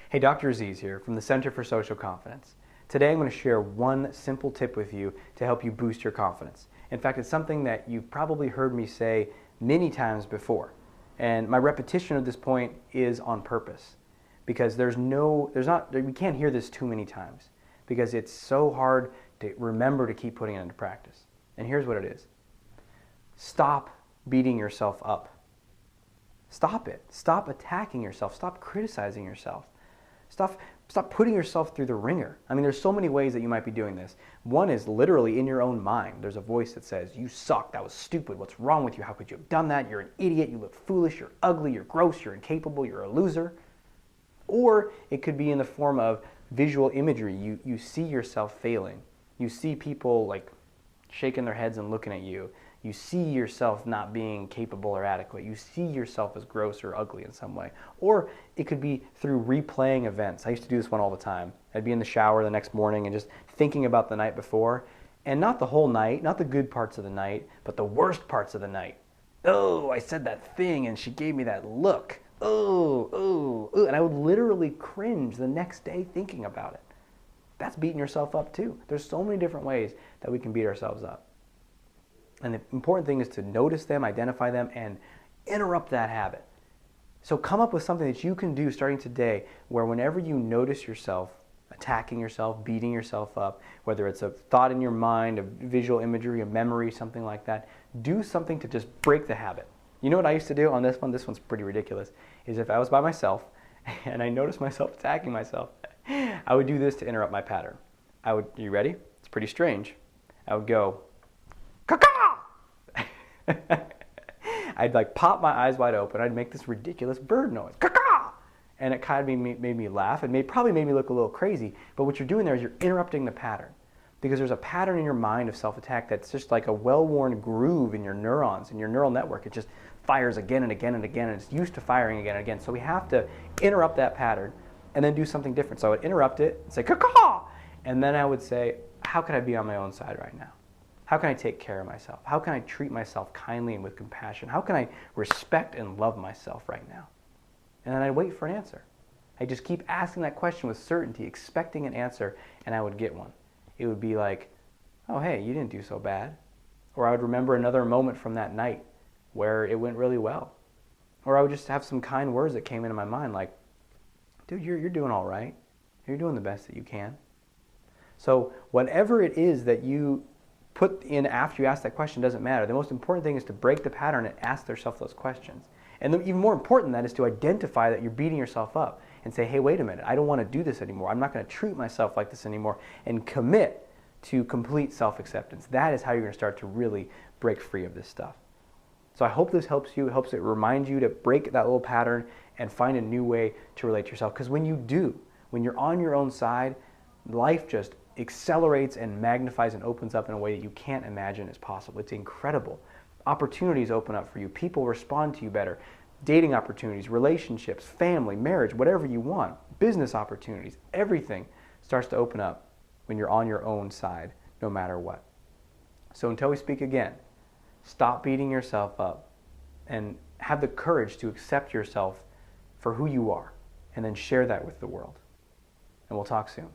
Hey, Dr. Aziz here from the Center for Social Confidence. Today I'm going to share one simple tip with you to help you boost your confidence. In fact, it's something that you've probably heard me say many times before. And my repetition of this point is on purpose because we can't hear this too many times because it's so hard to remember to keep putting it into practice. And here's what it is. Stop beating yourself up. Stop it. Stop attacking yourself. Stop criticizing yourself. Stop putting yourself through the ringer. I mean, there's so many ways that you might be doing this. One is literally in your own mind. There's a voice that says, you suck, that was stupid, what's wrong with you, how could you have done that, you're an idiot, you look foolish, you're ugly, you're gross, you're incapable, you're a loser. Or it could be in the form of visual imagery. You see yourself failing. You see people like shaking their heads and looking at you. You see yourself not being capable or adequate. You see yourself as gross or ugly in some way. Or it could be through replaying events. I used to do this one all the time. I'd be in the shower the next morning and just thinking about the night before. And not the whole night, not the good parts of the night, but the worst parts of the night. Oh, I said that thing and she gave me that look. Oh. And I would literally cringe the next day thinking about it. That's beating yourself up too. There's so many different ways that we can beat ourselves up. And the important thing is to notice them, identify them, and interrupt that habit. So come up with something that you can do starting today where whenever you notice yourself attacking yourself, beating yourself up, whether it's a thought in your mind, a visual imagery, a memory, something like that, do something to just break the habit. You know what I used to do on this one? This one's pretty ridiculous. Is if I was by myself and I noticed myself attacking myself, I would do this to interrupt my pattern. You ready? It's pretty strange. I would go, caca! I'd like pop my eyes wide open. I'd make this ridiculous bird noise, caca! And it kind of made me laugh. It probably made me look a little crazy. But what you're doing there is you're interrupting the pattern. Because there's a pattern in your mind of self-attack that's just like a well-worn groove in your neurons, in your neural network. It just fires again and again and again, and it's used to firing again and again. So we have to interrupt that pattern and then do something different. So I would interrupt it and say, caca! And then I would say, how can I be on my own side right now? How can I take care of myself? How can I treat myself kindly and with compassion? How can I respect and love myself right now? And then I'd wait for an answer. I just keep asking that question with certainty, expecting an answer, and I would get one. It would be like, oh, hey, you didn't do so bad. Or I would remember another moment from that night where it went really well. Or I would just have some kind words that came into my mind like, dude, you're doing all right. You're doing the best that you can. So whatever it is that you put in after you ask that question doesn't matter. The most important thing is to break the pattern and ask yourself those questions. And even more important than that is to identify that you're beating yourself up and say, hey, wait a minute, I don't want to do this anymore. I'm not going to treat myself like this anymore, and commit to complete self-acceptance. That is how you're going to start to really break free of this stuff. So I hope this helps you. It helps it remind you to break that little pattern and find a new way to relate to yourself. Because when you do, when you're on your own side, life just accelerates and magnifies and opens up in a way that you can't imagine is possible. It's incredible. Opportunities open up for you. People respond to you better. Dating opportunities, relationships, family, marriage, whatever you want, business opportunities, everything starts to open up when you're on your own side, no matter what. So until we speak again, stop beating yourself up and have the courage to accept yourself for who you are, and then share that with the world. And we'll talk soon.